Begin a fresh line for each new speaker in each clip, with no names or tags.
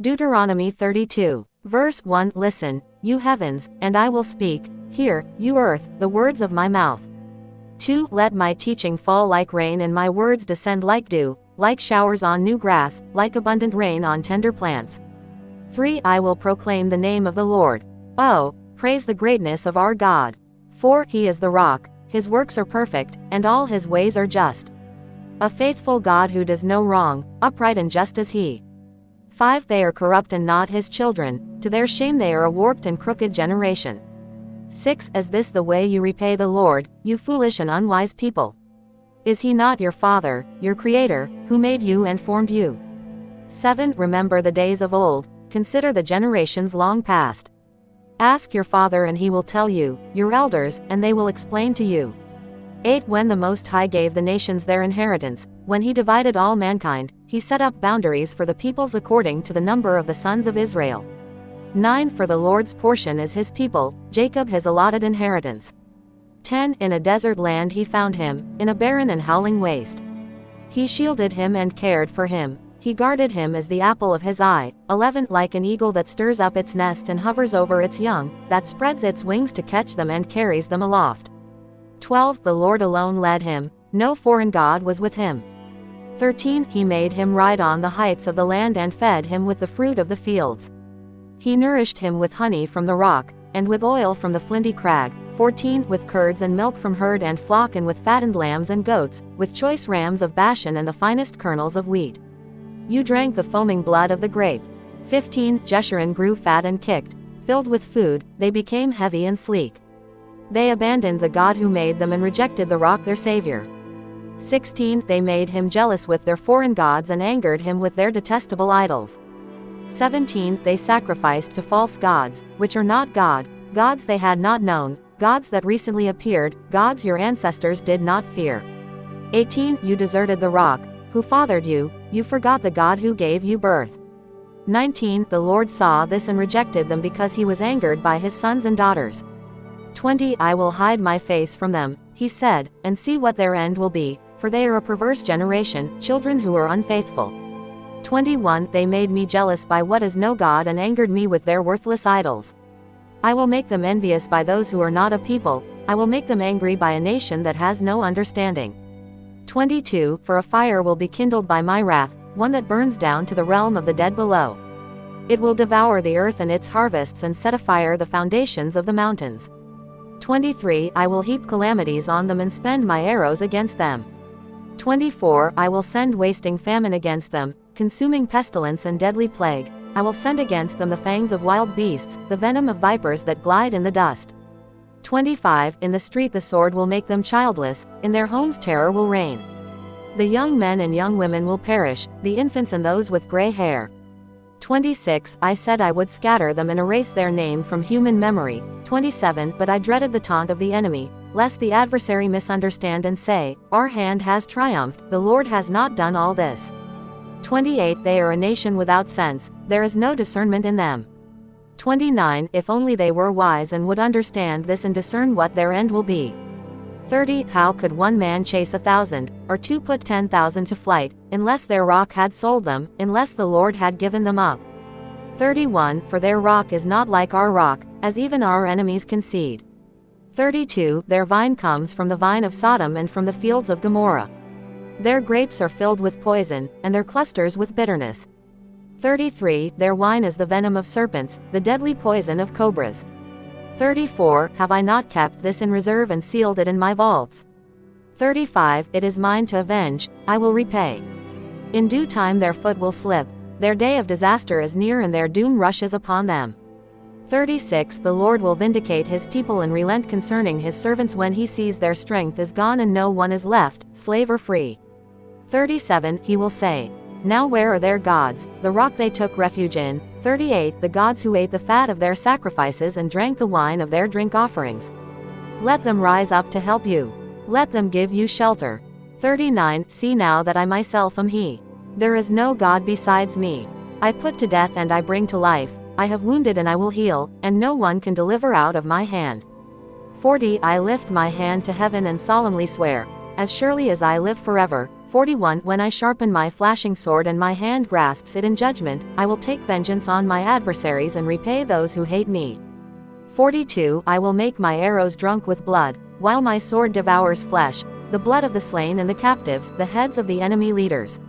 Deuteronomy 32. Verse 1. Listen, you heavens, and I will speak. Hear, you earth, the words of my mouth. 2. Let my teaching fall like rain and my words descend like dew, like showers on new grass, like abundant rain on tender plants. 3. I will proclaim the name of the Lord. Oh, praise the greatness of our God. 4. He is the rock, his works are perfect, and all his ways are just. A faithful God who does no wrong, upright and just as he. 5. They are corrupt and not his children, to their shame they are a warped and crooked generation. 6. Is this the way you repay the Lord, you foolish and unwise people? Is he not your Father, your Creator, who made you and formed you? 7. Remember the days of old, consider the generations long past. Ask your father and he will tell you, your elders, and they will explain to you. 8. When the Most High gave the nations their inheritance, when he divided all mankind, he set up boundaries for the peoples according to the number of the sons of Israel. 9. For the Lord's portion is his people, Jacob his allotted inheritance. 10. In a desert land he found him, in a barren and howling waste. He shielded him and cared for him, he guarded him as the apple of his eye. 11. Like an eagle that stirs up its nest and hovers over its young, that spreads its wings to catch them and carries them aloft. 12. The Lord alone led him, no foreign god was with him. 13. He made him ride on the heights of the land and fed him with the fruit of the fields. He nourished him with honey from the rock, and with oil from the flinty crag. 14. With curds and milk from herd and flock, and with fattened lambs and goats, with choice rams of Bashan and the finest kernels of wheat. You drank the foaming blood of the grape. 15. Jeshurun grew fat and kicked. Filled with food, they became heavy and sleek. They abandoned the God who made them and rejected the rock their Savior. 16. They made him jealous with their foreign gods and angered him with their detestable idols. 17. They sacrificed to false gods, which are not God, gods they had not known, gods that recently appeared, gods your ancestors did not fear. 18. You deserted the rock, who fathered you, you forgot the God who gave you birth. 19. The Lord saw this and rejected them because he was angered by his sons and daughters. 20. I will hide my face from them, he said, and see what their end will be, for they are a perverse generation, children who are unfaithful. 21. They made me jealous by what is no God and angered me with their worthless idols. I will make them envious by those who are not a people, I will make them angry by a nation that has no understanding. 22. For a fire will be kindled by my wrath, one that burns down to the realm of the dead below. It will devour the earth and its harvests and set afire the foundations of the mountains. 23. I will heap calamities on them and spend my arrows against them. 24. I will send wasting famine against them, consuming pestilence and deadly plague. I will send against them the fangs of wild beasts, the venom of vipers that glide in the dust. 25. In the street the sword will make them childless, in their homes terror will reign. The young men and young women will perish, the infants and those with gray hair. 26. I said I would scatter them and erase their name from human memory. 27. But I dreaded the taunt of the enemy, lest the adversary misunderstand and say, our hand has triumphed, the Lord has not done all this. 28. They are a nation without sense, there is no discernment in them. 29. If only they were wise and would understand this and discern what their end will be. 30. How could one man chase 1,000, or two put 10,000 to flight, unless their rock had sold them, unless the Lord had given them up? 31. For their rock is not like our rock, as even our enemies concede. 32. Their vine comes from the vine of Sodom and from the fields of Gomorrah. Their grapes are filled with poison, and their clusters with bitterness. 33. Their wine is the venom of serpents, the deadly poison of cobras. 34. Have I not kept this in reserve and sealed it in my vaults? 35. It is mine to avenge, I will repay. In due time their foot will slip, their day of disaster is near and their doom rushes upon them. 36. The Lord will vindicate his people and relent concerning his servants when he sees their strength is gone and no one is left, slave or free. 37. He will say, now where are their gods, the rock they took refuge in? 38. The gods who ate the fat of their sacrifices and drank the wine of their drink offerings. Let them rise up to help you. Let them give you shelter. 39. See now that I myself am he. There is no God besides me. I put to death and I bring to life, I have wounded and I will heal, and no one can deliver out of my hand. 40. I lift my hand to heaven and solemnly swear, as surely as I live forever, 41 When I sharpen my flashing sword and my hand grasps it in judgment, I will take vengeance on my adversaries and repay those who hate me. 42 I will make my arrows drunk with blood, while my sword devours flesh, the blood of the slain and the captives, the heads of the enemy leaders.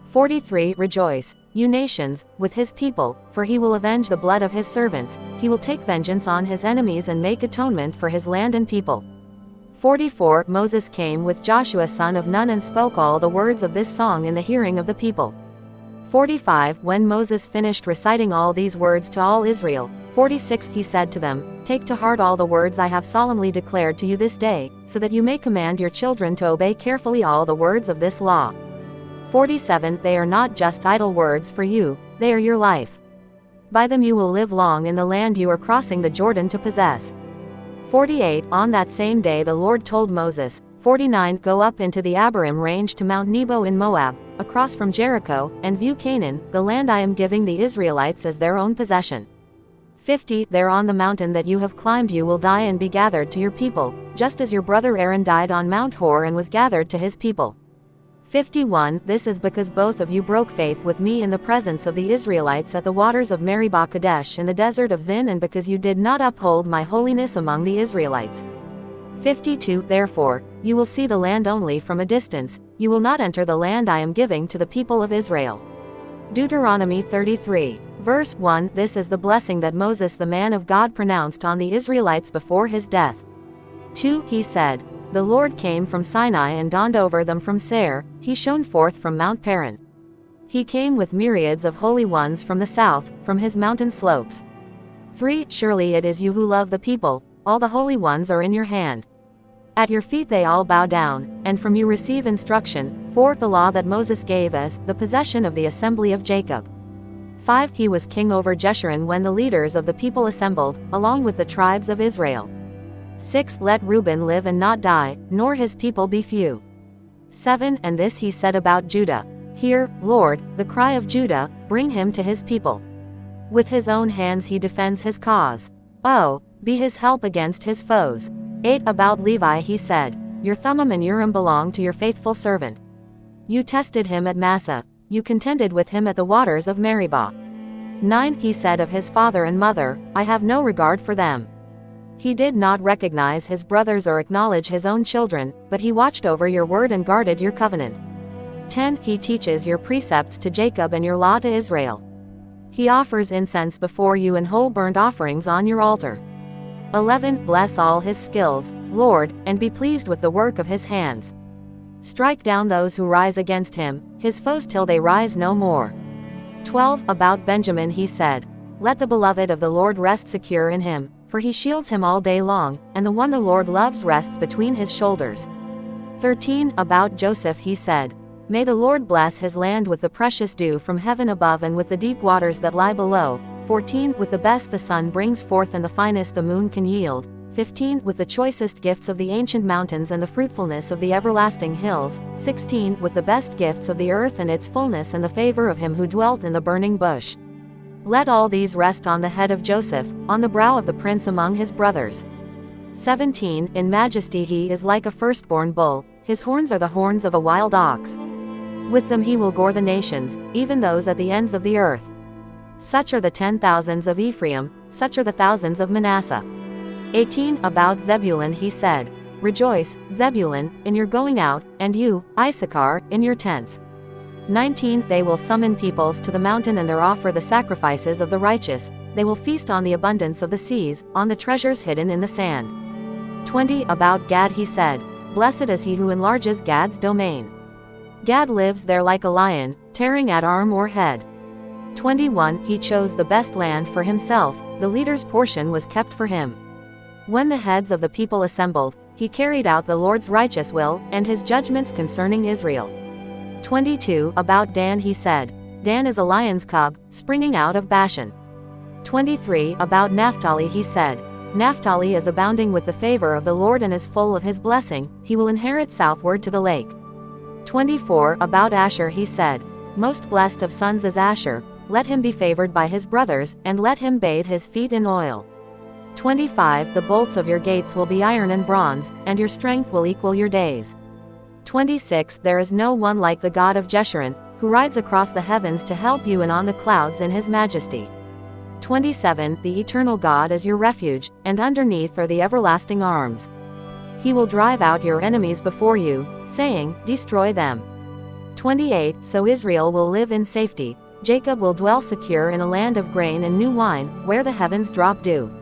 43 Rejoice, you nations, with his people, for he will avenge the blood of his servants, he will take vengeance on his enemies and make atonement for his land and people. 44 Moses came with Joshua son of Nun and spoke all the words of this song in the hearing of the people. 45 When Moses finished reciting all these words to all Israel, 46 He said to them, Take to heart all the words I have solemnly declared to you this day, so that you may command your children to obey carefully all the words of this law. 47 They are not just idle words for you, they are your life. By them you will live long in the land you are crossing the Jordan to possess. 48 On that same day the Lord told Moses, 49 Go up into the Abarim range to Mount Nebo in Moab, across from Jericho, and view Canaan, the land I am giving the Israelites as their own possession. 50 There on the mountain that you have climbed you will die and be gathered to your people, just as your brother Aaron died on Mount Hor and was gathered to his people. 51 This is because both of you broke faith with me in the presence of the Israelites at the waters of Meribah Kadesh in the desert of Zin, and because you did not uphold my holiness among the Israelites. 52 Therefore, you will see the land only from a distance, you will not enter the land I am giving to the people of Israel. Deuteronomy 33. Verse 1 This is the blessing that Moses the man of God pronounced on the Israelites before his death. 2 He said, The Lord came from Sinai and dawned over them from Seir, he shone forth from Mount Paran. He came with myriads of holy ones from the south, from his mountain slopes. 3 Surely it is you who love the people, all the holy ones are in your hand. At your feet they all bow down, and from you receive instruction. 4 The law that Moses gave us, the possession of the assembly of Jacob. 5 He was king over Jeshurun when the leaders of the people assembled, along with the tribes of Israel. 6 Let Reuben live and not die, nor his people be few. 7 And this he said about Judah, Hear, Lord, the cry of Judah, bring him to his people. With his own hands he defends his cause. Oh, be his help against his foes. 8 About Levi he said, Your Thummim and Urim belong to your faithful servant. You tested him at Massah, you contended with him at the waters of Meribah. 9 He said of his father and mother, I have no regard for them. He did not recognize his brothers or acknowledge his own children, but he watched over your word and guarded your covenant. 10 He teaches your precepts to Jacob and your law to Israel. He offers incense before you and whole burnt offerings on your altar. 11 Bless all his skills, Lord, and be pleased with the work of his hands. Strike down those who rise against him, his foes till they rise no more. 12 About Benjamin he said, Let the beloved of the Lord rest secure in him, for he shields him all day long, and the one the Lord loves rests between his shoulders. 13 About Joseph he said, May the Lord bless his land with the precious dew from heaven above and with the deep waters that lie below. 14 With the best the sun brings forth and the finest the moon can yield. 15 With the choicest gifts of the ancient mountains and the fruitfulness of the everlasting hills. 16 With the best gifts of the earth and its fullness and the favor of him who dwelt in the burning bush. Let all these rest on the head of Joseph, on the brow of the prince among his brothers. 17 In majesty he is like a firstborn bull, his horns are the horns of a wild ox. With them he will gore the nations, even those at the ends of the earth. Such are the 10,000s of Ephraim, such are the thousands of Manasseh. 18 About Zebulun he said, Rejoice, Zebulun, in your going out, and you, Issachar, in your tents. 19 They will summon peoples to the mountain and there offer the sacrifices of the righteous, they will feast on the abundance of the seas, on the treasures hidden in the sand. 20 About Gad he said, Blessed is he who enlarges Gad's domain. Gad lives there like a lion, tearing at arm or head. 21 He chose the best land for himself, the leader's portion was kept for him. When the heads of the people assembled, he carried out the Lord's righteous will, and his judgments concerning Israel. 22 About Dan he said, Dan is a lion's cub, springing out of Bashan. 23 About Naphtali he said, Naphtali is abounding with the favor of the Lord and is full of his blessing, he will inherit southward to the lake. 24 About Asher he said, Most blessed of sons is Asher, let him be favored by his brothers, and let him bathe his feet in oil. 25 The bolts of your gates will be iron and bronze, and your strength will equal your days. 26 There is no one like the God of Jeshurun, who rides across the heavens to help you and on the clouds in his majesty. 27 The eternal God is your refuge, and underneath are the everlasting arms. He will drive out your enemies before you, saying, destroy them. 28 So Israel will live in safety, Jacob will dwell secure in a land of grain and new wine, where the heavens drop dew.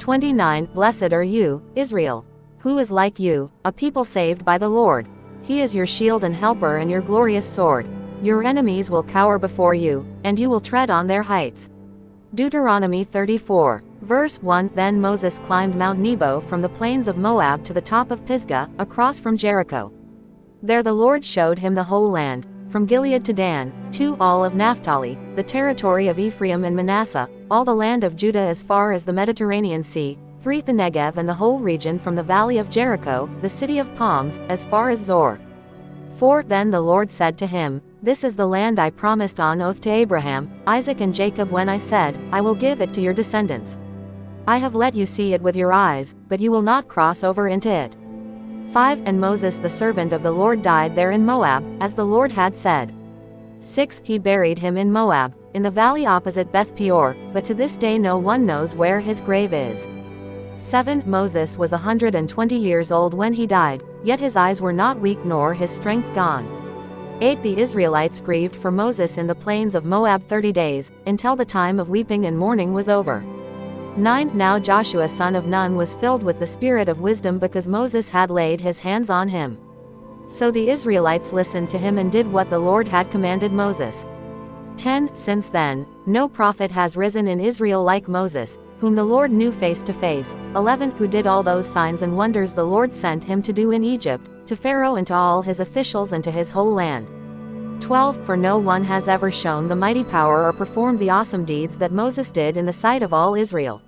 29 Blessed are you, Israel. Who is like you, a people saved by the Lord? He is your shield and helper and your glorious sword. Your enemies will cower before you, and you will tread on their heights. Deuteronomy 34. Verse 1 Then Moses climbed Mount Nebo from the plains of Moab to the top of Pisgah, across from Jericho. There the Lord showed him the whole land, from Gilead to Dan, to all of Naphtali, the territory of Ephraim and Manasseh, all the land of Judah as far as the Mediterranean Sea, 3 the Negev and the whole region from the valley of Jericho, the city of palms, as far as Zor. 4 Then the Lord said to him, This is the land I promised on oath to Abraham, Isaac and Jacob when I said, I will give it to your descendants. I have let you see it with your eyes, but you will not cross over into it. 5 And Moses the servant of the Lord died there in Moab, as the Lord had said. 6 He buried him in Moab, in the valley opposite Beth Peor, but to this day no one knows where his grave is. 7 Moses was 120 years old when he died, yet his eyes were not weak nor his strength gone. 8 The Israelites grieved for Moses in the plains of Moab 30 days, until the time of weeping and mourning was over. 9 Now Joshua son of Nun was filled with the spirit of wisdom because Moses had laid his hands on him. So the Israelites listened to him and did what the Lord had commanded Moses. 10 Since then, no prophet has risen in Israel like Moses, whom the Lord knew face to face. 11 Who did all those signs and wonders the Lord sent him to do in Egypt, to Pharaoh and to all his officials and to his whole land. 12 For no one has ever shown the mighty power or performed the awesome deeds that Moses did in the sight of all Israel.